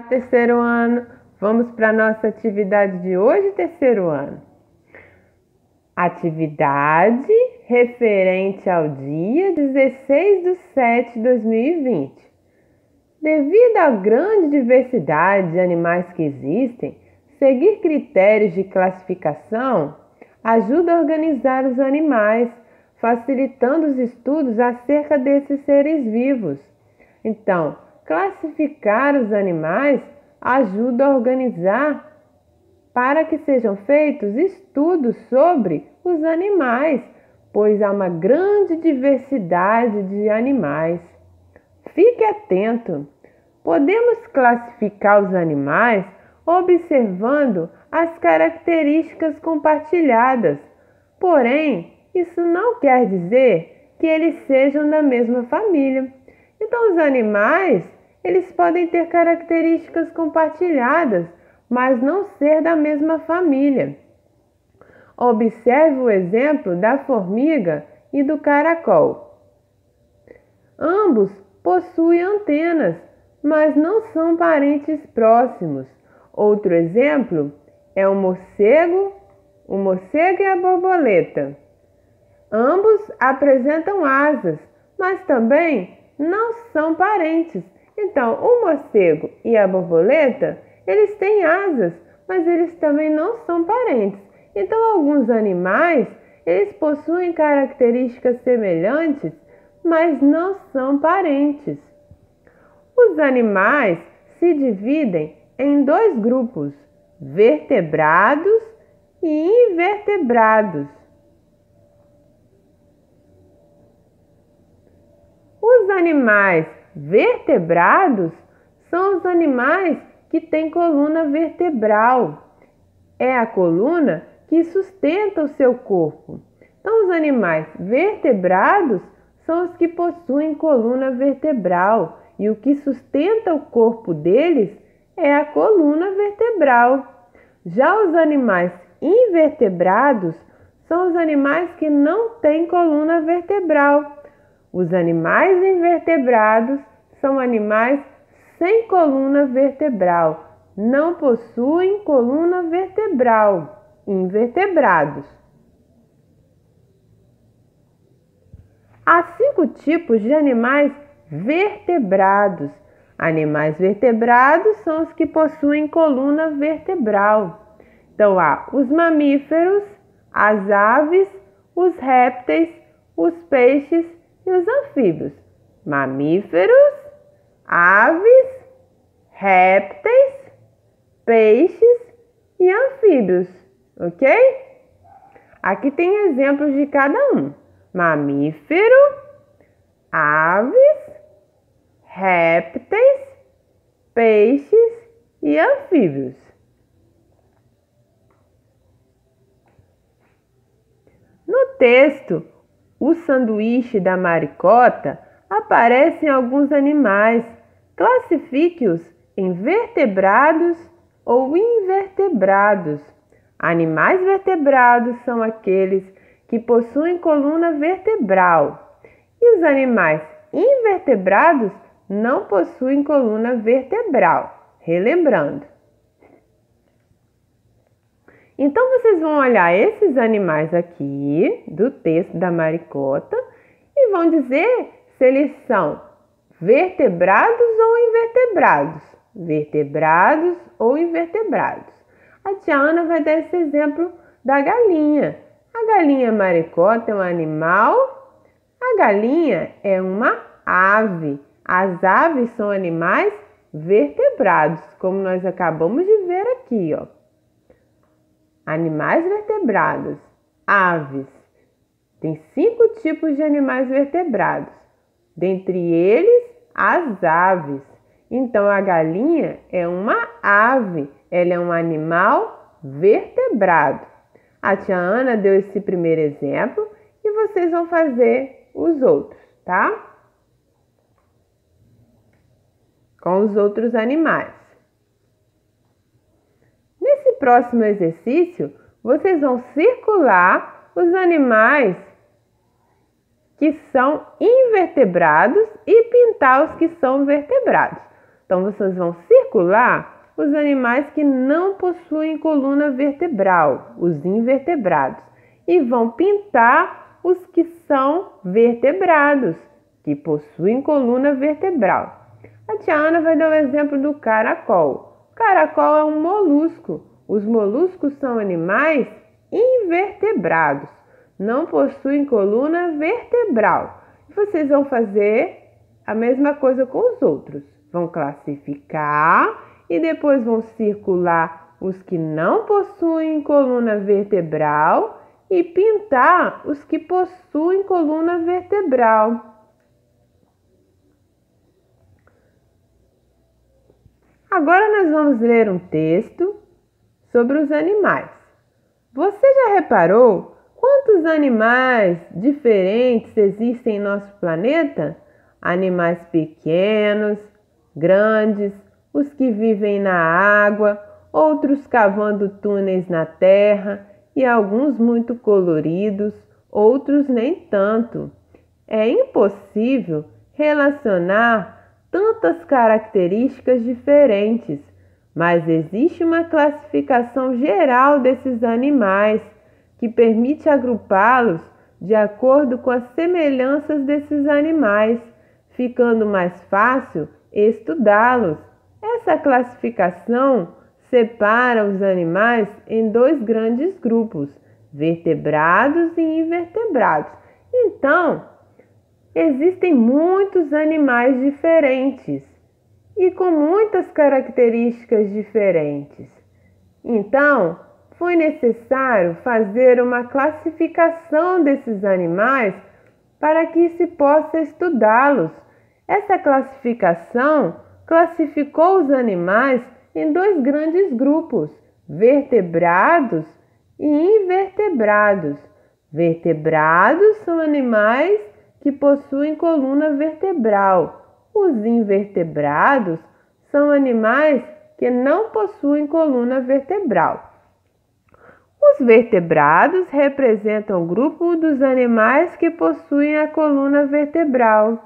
Terceiro ano, vamos para a nossa atividade de hoje, terceiro ano. Atividade referente ao dia 16/7/2020. Devido à grande diversidade de animais que existem, seguir critérios de classificação ajuda a organizar os animais, facilitando os estudos acerca desses seres vivos. Então, classificar os animais ajuda a organizar para que sejam feitos estudos sobre os animais, pois há uma grande diversidade de animais. Fique atento! Podemos classificar os animais observando as características compartilhadas, porém, isso não quer dizer que eles sejam da mesma família. Então, os animais, eles podem ter características compartilhadas, mas não ser da mesma família. Observe o exemplo da formiga e do caracol. Ambos possuem antenas, mas não são parentes próximos. Outro exemplo é o morcego e a borboleta. Ambos apresentam asas, mas também não são parentes. Então, o morcego e a borboleta, eles têm asas, mas eles também não são parentes. Então, alguns animais, eles possuem características semelhantes, mas não são parentes. Os animais se dividem em dois grupos, vertebrados e invertebrados. Os animais vertebrados são os animais que têm coluna vertebral. É a coluna que sustenta o seu corpo. Então, os animais vertebrados são os que possuem coluna vertebral e o que sustenta o corpo deles é a coluna vertebral. Já os animais invertebrados são os animais que não têm coluna vertebral. Os animais invertebrados são animais sem coluna vertebral, não possuem coluna vertebral, invertebrados. Há 5 tipos de animais vertebrados. Animais vertebrados são os que possuem coluna vertebral. Então, há os mamíferos, as aves, os répteis, os peixes e os anfíbios. Mamíferos, aves, répteis, peixes e anfíbios, ok? Aqui tem exemplos de cada um. Mamífero, aves, répteis, peixes e anfíbios. No texto, o sanduíche da maricota, aparecem alguns animais. Classifique-os em vertebrados ou invertebrados. Animais vertebrados são aqueles que possuem coluna vertebral. E os animais invertebrados não possuem coluna vertebral. Relembrando. Então, vocês vão olhar esses animais aqui do texto da maricota e vão dizer se eles são vertebrados ou invertebrados. Vertebrados ou invertebrados. A tia Ana vai dar esse exemplo da galinha. A galinha maricota é um animal, a galinha é uma ave. As aves são animais vertebrados, como nós acabamos de ver aqui, ó. Animais vertebrados, aves. Tem 5 tipos de animais vertebrados, dentre eles as aves. Então, a galinha é uma ave, ela é um animal vertebrado. A tia Ana deu esse primeiro exemplo e vocês vão fazer os outros, tá? Com os outros animais. Nesse próximo exercício, vocês vão circular os animais que são invertebrados e pintar os que são vertebrados. Então, vocês vão circular os animais que não possuem coluna vertebral, os invertebrados, e vão pintar os que são vertebrados, que possuem coluna vertebral. A tia Ana vai dar o exemplo do caracol. O caracol é um molusco. Os moluscos são animais invertebrados, não possuem coluna vertebral. Vocês vão fazer a mesma coisa com os outros. Vão classificar e depois vão circular os que não possuem coluna vertebral e pintar os que possuem coluna vertebral. Agora nós vamos ler um texto sobre os animais. Você já reparou quantos animais diferentes existem em nosso planeta? Animais pequenos, grandes, os que vivem na água, outros cavando túneis na terra e alguns muito coloridos, outros nem tanto. É impossível relacionar tantas características diferentes, mas existe uma classificação geral desses animais que permite agrupá-los de acordo com as semelhanças desses animais, ficando mais fácil estudá-los. Essa classificação separa os animais em dois grandes grupos, vertebrados e invertebrados. Então, existem muitos animais diferentes e com muitas características diferentes. Então, foi necessário fazer uma classificação desses animais para que se possa estudá-los. Essa classificação classificou os animais em dois grandes grupos, vertebrados e invertebrados. Vertebrados são animais que possuem coluna vertebral. Os invertebrados são animais que não possuem coluna vertebral. Os vertebrados representam o grupo dos animais que possuem a coluna vertebral,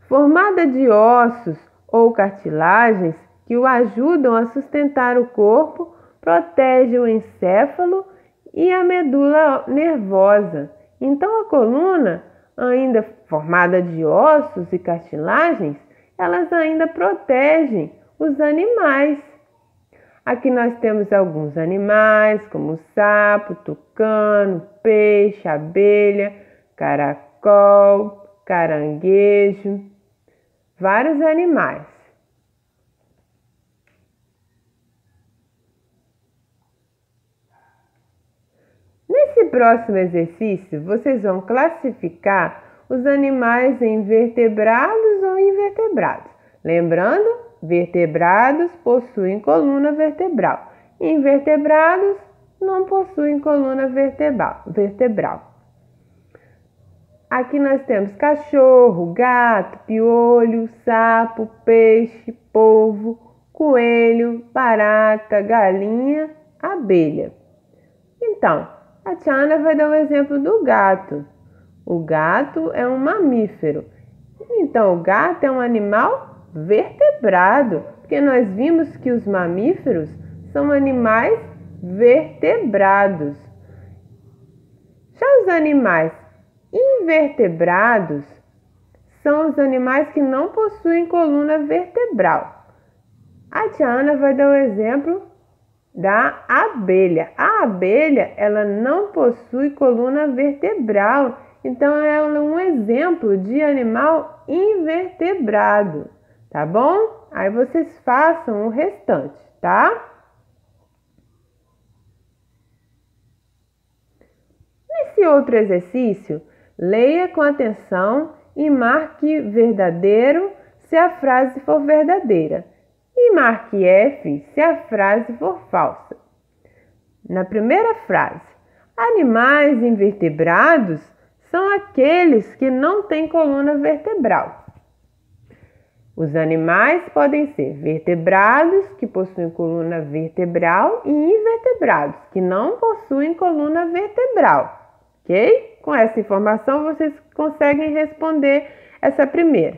formada de ossos ou cartilagens que o ajudam a sustentar o corpo, protege o encéfalo e a medula nervosa. Então, a coluna, ainda formada de ossos e cartilagens, elas ainda protegem os animais. Aqui nós temos alguns animais, como sapo, tucano, peixe, abelha, caracol, caranguejo, vários animais. Nesse próximo exercício, vocês vão classificar os animais em vertebrados ou invertebrados. Lembrando, vertebrados possuem coluna vertebral. Invertebrados não possuem coluna vertebral. Aqui nós temos cachorro, gato, piolho, sapo, peixe, polvo, coelho, barata, galinha, abelha. Então, a tia Ana vai dar um exemplo do gato. O gato é um mamífero. Então, o gato é um animal vertebrado, porque nós vimos que os mamíferos são animais vertebrados. Já os animais invertebrados são os animais que não possuem coluna vertebral. A tia Ana vai dar o exemplo da abelha. A abelha, ela não possui coluna vertebral, então ela é um exemplo de animal invertebrado, tá bom? Aí vocês façam o restante, tá? Nesse outro exercício, leia com atenção e marque verdadeiro se a frase for verdadeira e marque F se a frase for falsa. Na primeira frase, animais invertebrados são aqueles que não têm coluna vertebral. Os animais podem ser vertebrados, que possuem coluna vertebral, e invertebrados, que não possuem coluna vertebral. Ok? Com essa informação, vocês conseguem responder essa primeira.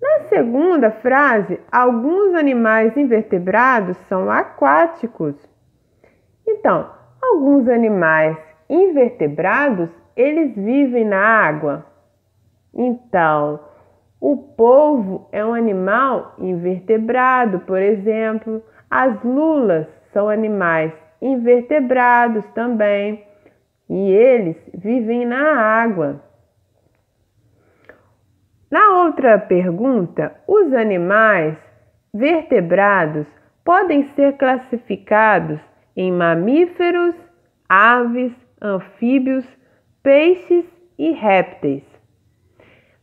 Na segunda frase, alguns animais invertebrados são aquáticos. Então, alguns animais invertebrados, eles vivem na água. Então, o polvo é um animal invertebrado, por exemplo. As lulas são animais invertebrados também, e eles vivem na água. Na outra pergunta, os animais vertebrados podem ser classificados em mamíferos, aves, anfíbios, peixes e répteis.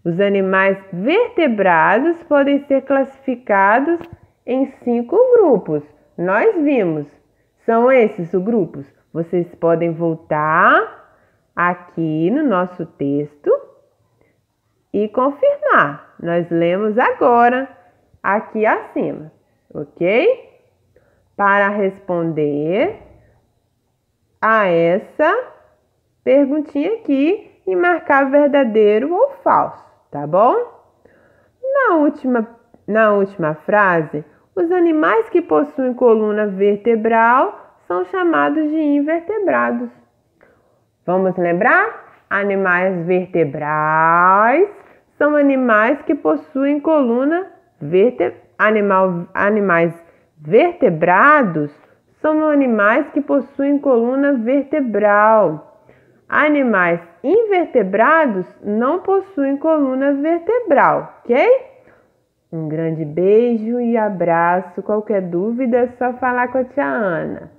Os animais vertebrados podem ser classificados em 5 grupos. Nós vimos. São esses os grupos. Vocês podem voltar aqui no nosso texto e confirmar. Nós lemos agora aqui acima, ok? Para responder a essa perguntinha aqui e marcar verdadeiro ou falso, tá bom? Na última frase, os animais que possuem coluna vertebral são chamados de invertebrados. Vamos lembrar? Animais vertebrais são animais que possuem coluna vertebral. Animais vertebrados são animais que possuem coluna vertebral. Animais invertebrados não possuem coluna vertebral, ok? Um grande beijo e abraço. Qualquer dúvida é só falar com a tia Ana.